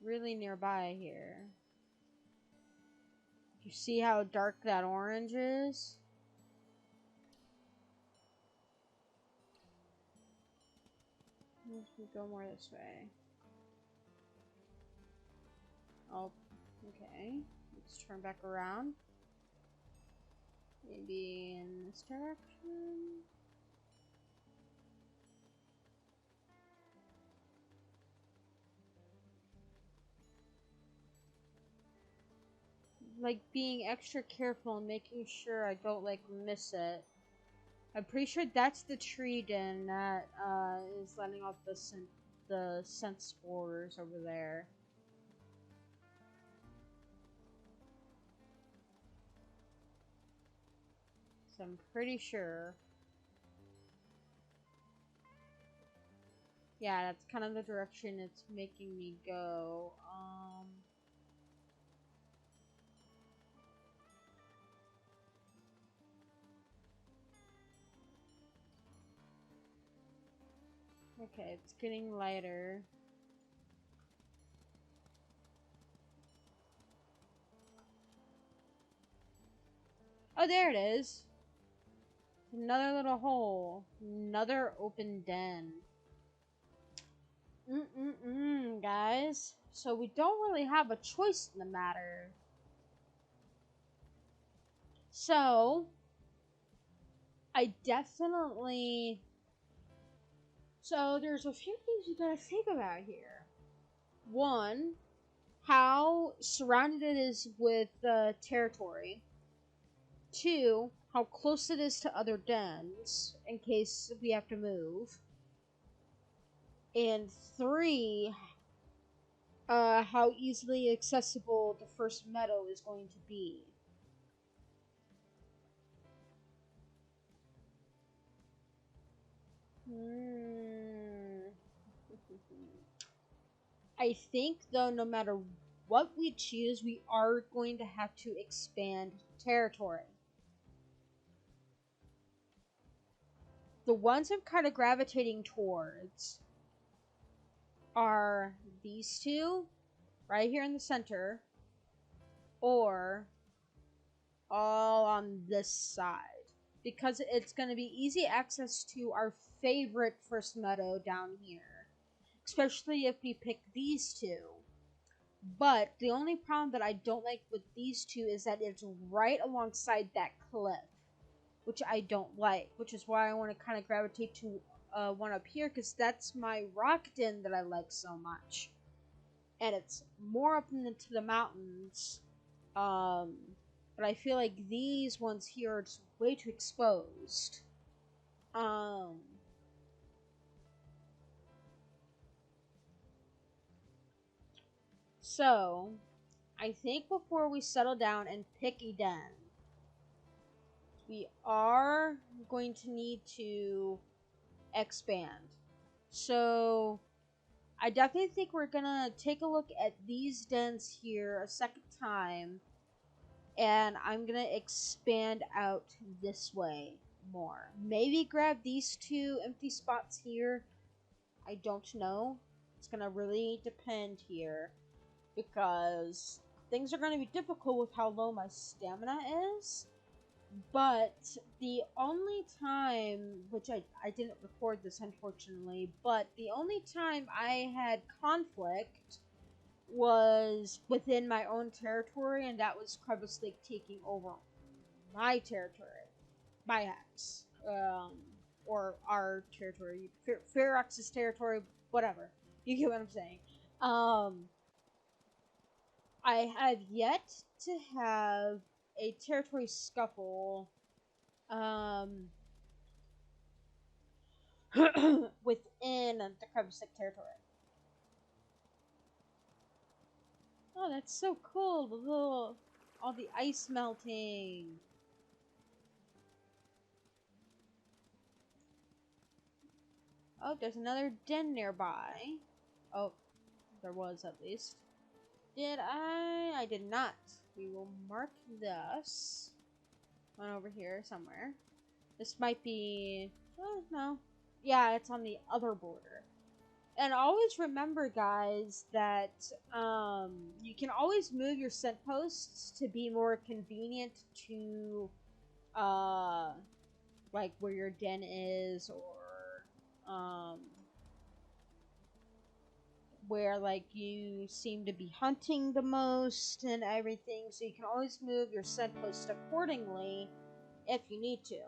really nearby here. You see how dark that orange is? Let's go more this way. Oh, okay. Let's turn back around. Maybe in this direction. Like being extra careful and making sure I don't like miss it. I'm pretty sure that's the tree den that is letting off the scent spores over there. So I'm pretty sure. Yeah, that's kind of the direction it's making me go. Okay, it's getting lighter. Oh, there it is. Another little hole. Another open den. Guys. So we don't really have a choice in the matter. So, I definitely... So, there's a few things you gotta think about here. One, how surrounded it is with territory. Two, how close it is to other dens, in case we have to move. And three, how easily accessible the first meadow is going to be. I think, though, no matter what we choose, we are going to have to expand territory. The ones I'm kind of gravitating towards are these two, right here in the center, or all on this side. Because it's going to be easy access to our favorite first meadow down here. Especially if we pick these two. But the only problem that I don't like with these two is that it's right alongside that cliff. Which I don't like. Which is why I want to kind of gravitate to one up here. Because that's my rock den that I like so much. And it's more up into the mountains. But I feel like these ones here are just way too exposed. So, I think before we settle down and pick a den, we are going to need to expand. So, I definitely think we're gonna take a look at these dens here a second time, and I'm gonna expand out this way more. Maybe grab these two empty spots here. I don't know. It's gonna really depend here, because things are going to be difficult with how low my stamina is. But the only time, which I didn't record this unfortunately, but the only time I had conflict was within my own territory, and that was Crevice Lake taking over my territory, my house, or our territory, Ferox's territory, whatever. You get what I'm saying. I have yet to have a territory scuffle within the Crevice territory. Oh, that's so cool. All the ice melting. Oh, there's another den nearby. Oh, there was at least. Did I? I did not. We will mark this one over here somewhere. This might be... Oh, no. Yeah, it's on the other border. And always remember, guys, that you can always move your scent posts to be more convenient to uh, like where your den is, or where like you seem to be hunting the most and everything. So you can always move your scent post accordingly if you need to.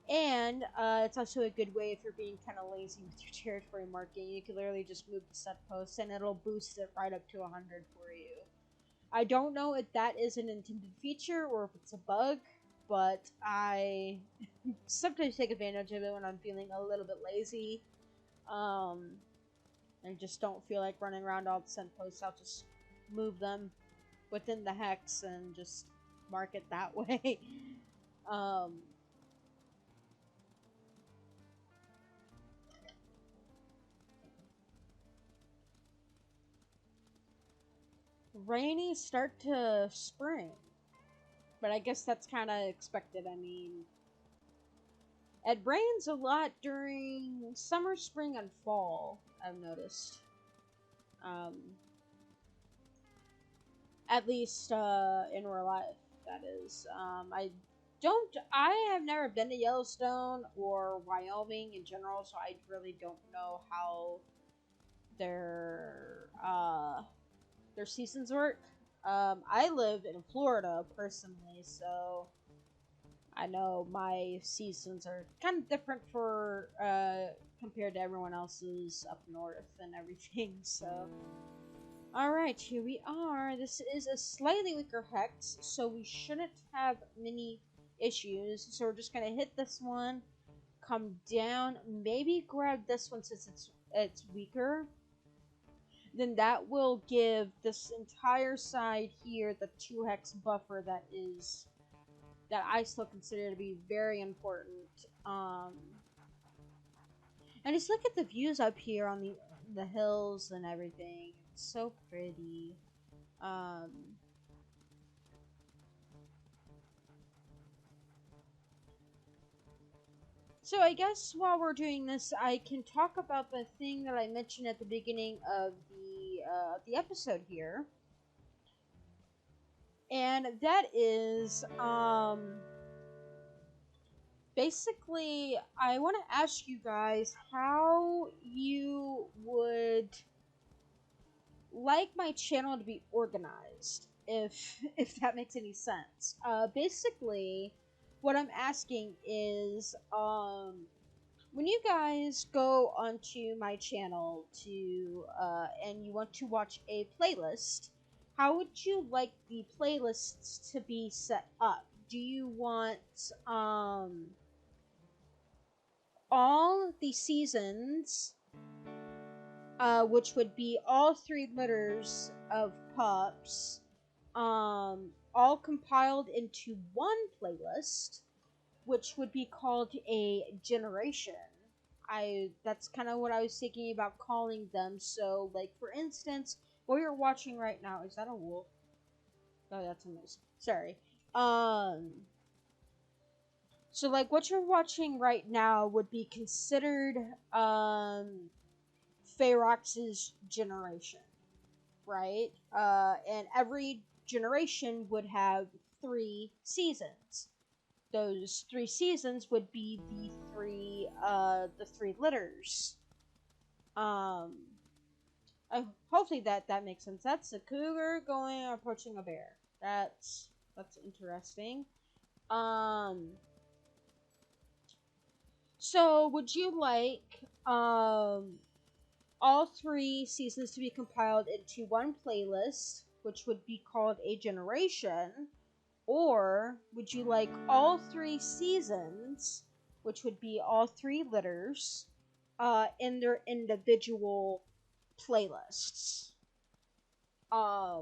And it's also a good way if you're being kind of lazy with your territory marking. You can literally just move the set post and it'll boost it right up to 100 for you. I don't know if that is an intended feature or if it's a bug, but I sometimes take advantage of it when I'm feeling a little bit lazy. And just don't feel like running around all the scent posts. I'll just move them within the hex and just mark it that way. um, Rainy start to spring. But I guess that's kind of expected. I mean, it rains a lot during summer, spring, and fall, I've noticed. Um, at least in real life, that is. I have never been to Yellowstone or Wyoming in general, so I really don't know how their uh, their seasons work. I live in Florida personally, so I know my seasons are kind of different for compared to everyone else's up north and everything. So, all right, here we are. This is a slightly weaker hex, so we shouldn't have many issues. So we're just gonna hit this one, come down, maybe grab this one since it's weaker. Then that will give this entire side here the 2 hex buffer that I still consider to be very important. And just look at the views up here on the hills and everything. It's so pretty. So I guess while we're doing this, I can talk about the thing that I mentioned at the beginning of the episode here, and that is basically, I want to ask you guys how you would like my channel to be organized, if that makes any sense. Basically, what I'm asking is, when you guys go onto my channel to and you want to watch a playlist, how would you like the playlists to be set up? Do you want all the seasons, which would be all 3 litters of pups, all compiled into one playlist, which would be called a generation? That's kind of what I was thinking about calling them. So, like, for instance, what you're watching right now, is that a wolf? Oh, that's a moose. Sorry. So, like, what you're watching right now would be considered Ferox's generation, right? And every generation would have 3 seasons. Those 3 seasons would be the 3 litters. Hopefully that makes sense. That's a cougar approaching a bear. That's interesting. So would you like all 3 seasons to be compiled into one playlist, which would be called a generation? Or would you like all 3 seasons, which would be all 3 litters, in their individual playlists? I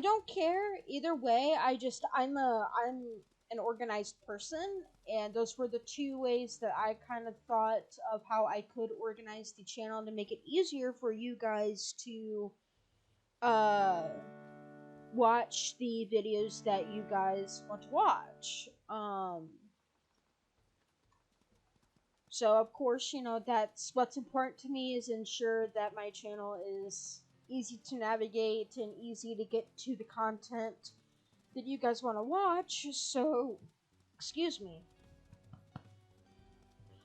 don't care either way. I'm an organized person, and those were the 2 ways that I kind of thought of how I could organize the channel to make it easier for you guys to watch the videos that you guys want to watch. So of course, that's what's important to me, is ensure that my channel is easy to navigate and easy to get to the content that you guys want to watch. So, excuse me.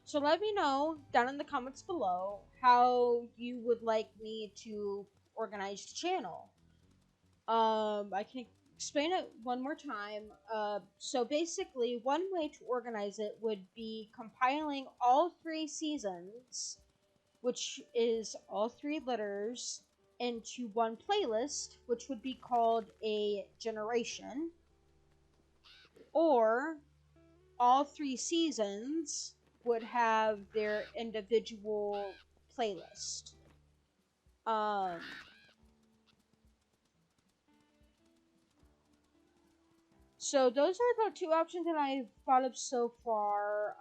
So let me know down in the comments below how you would like me to organize the channel. I can explain it one more time. So basically, one way to organize it would be compiling all 3 seasons, which is all 3 letters, into one playlist, which would be called a generation, or all 3 seasons would have their individual playlist. Um, so those are the 2 options that I've thought of so far.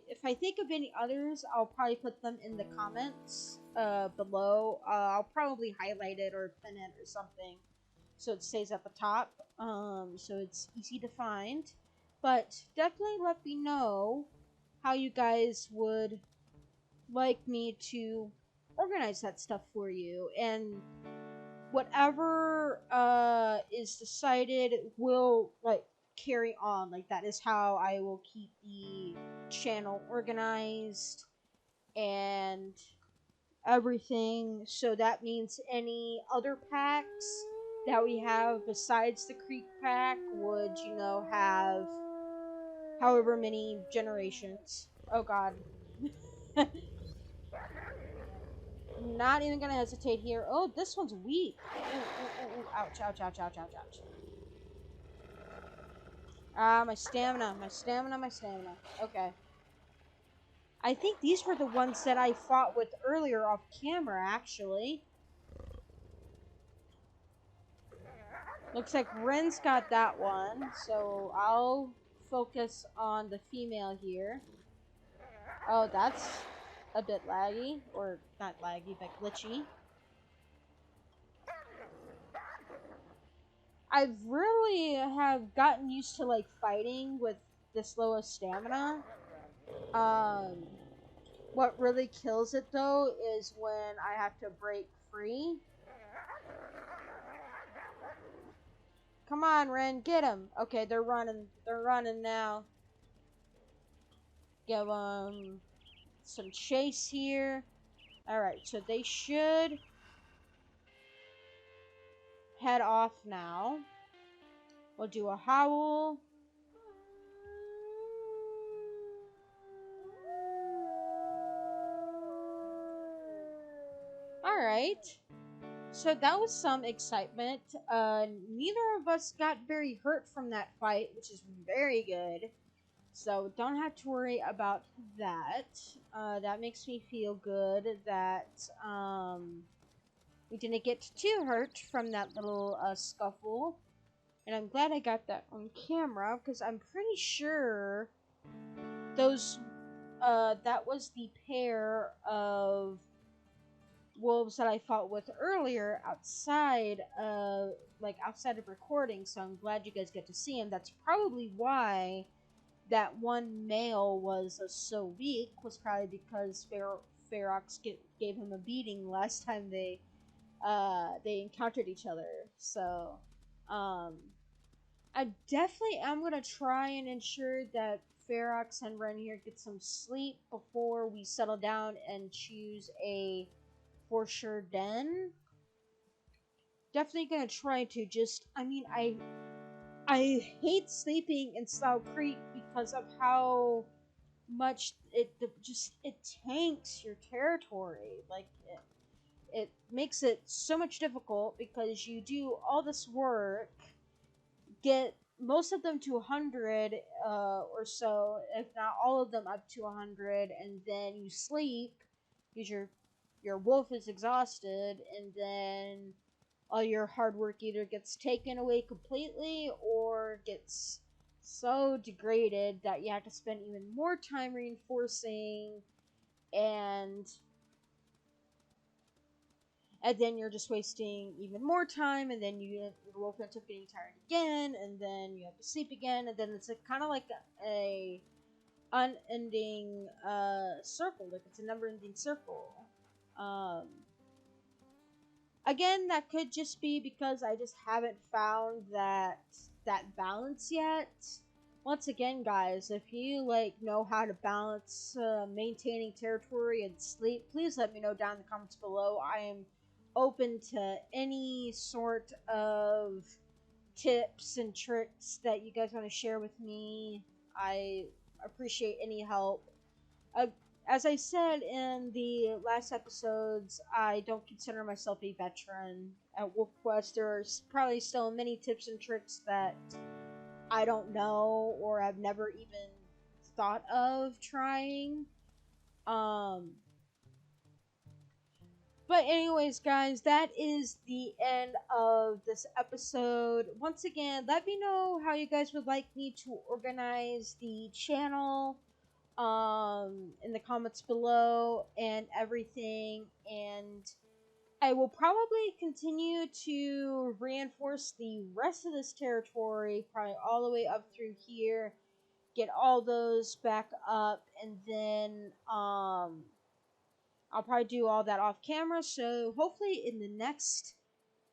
If I think of any others, I'll probably put them in the comments below. I'll probably highlight it or pin it or something, so it stays at the top, so it's easy to find. But definitely let me know how you guys would like me to organize that stuff for you, and whatever is decided will carry on. Like, that is how I will keep the channel organized and everything. So that means any other packs that we have besides the Creek pack would, have however many generations. Oh god. Not even gonna hesitate here. Oh, this one's weak. Ooh, ooh, ooh, ooh. Ouch, ouch, ouch, ouch, ouch, ouch. Ah, my stamina, my stamina, my stamina. Okay. I think these were the ones that I fought with earlier off camera, actually. Looks like Ren's got that one, so I'll focus on the female here. Oh, that's a bit laggy, or not laggy, but glitchy. I really have gotten used to fighting with this low of stamina. What really kills it though is when I have to break free. Come on, Ren, get him. Okay, they're running. They're running now. Give them some chase here. Alright, so they should head off now. We'll do a howl. Alright. So that was some excitement. Neither of us got very hurt from that fight, which is very good. So don't have to worry about that. That makes me feel good that we didn't get too hurt from that little scuffle. And I'm glad I got that on camera, because I'm pretty sure those that was the pair of wolves that I fought with earlier outside of recording. So I'm glad you guys get to see him. That's probably why that one male was so weak, was probably because Ferox gave him a beating last time they encountered each other. So I definitely am gonna try and ensure that Ferox and Ren here get some sleep before we settle down and choose a for sure den. Definitely gonna try to just, I hate sleeping in Slough Creek because of how much it tanks your territory. Like, it makes it so much difficult because you do all this work, get most of them to 100 or so, if not all of them up to 100, and then you sleep because your wolf is exhausted, and then all your hard work either gets taken away completely or gets so degraded that you have to spend even more time reinforcing, and then you're just wasting even more time, and then your wolf ends up getting tired again, and then you have to sleep again, and then it's kind of like a unending circle, like it's a never-ending circle. Um, Again, that could just be because I just haven't found that balance yet. Once again, guys, if you like know how to balance maintaining territory and sleep, please let me know down in the comments below. I am open to any sort of tips and tricks that you guys want to share with me. I appreciate any help. Uh, as I said in the last episodes, I don't consider myself a veteran at Wolf Quest. There's probably still many tips and tricks that I don't know or I've never even thought of trying. Um, but anyways, guys, that is the end of this episode. Once again, let me know how you guys would like me to organize the channel in the comments below and everything, and I will probably continue to reinforce the rest of this territory, probably all the way up through here, get all those back up, and then I'll probably do all that off camera. So hopefully in the next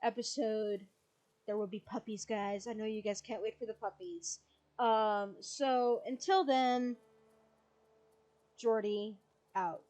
episode there will be puppies, guys. I know you guys can't wait for the puppies. So until then, Jordy out.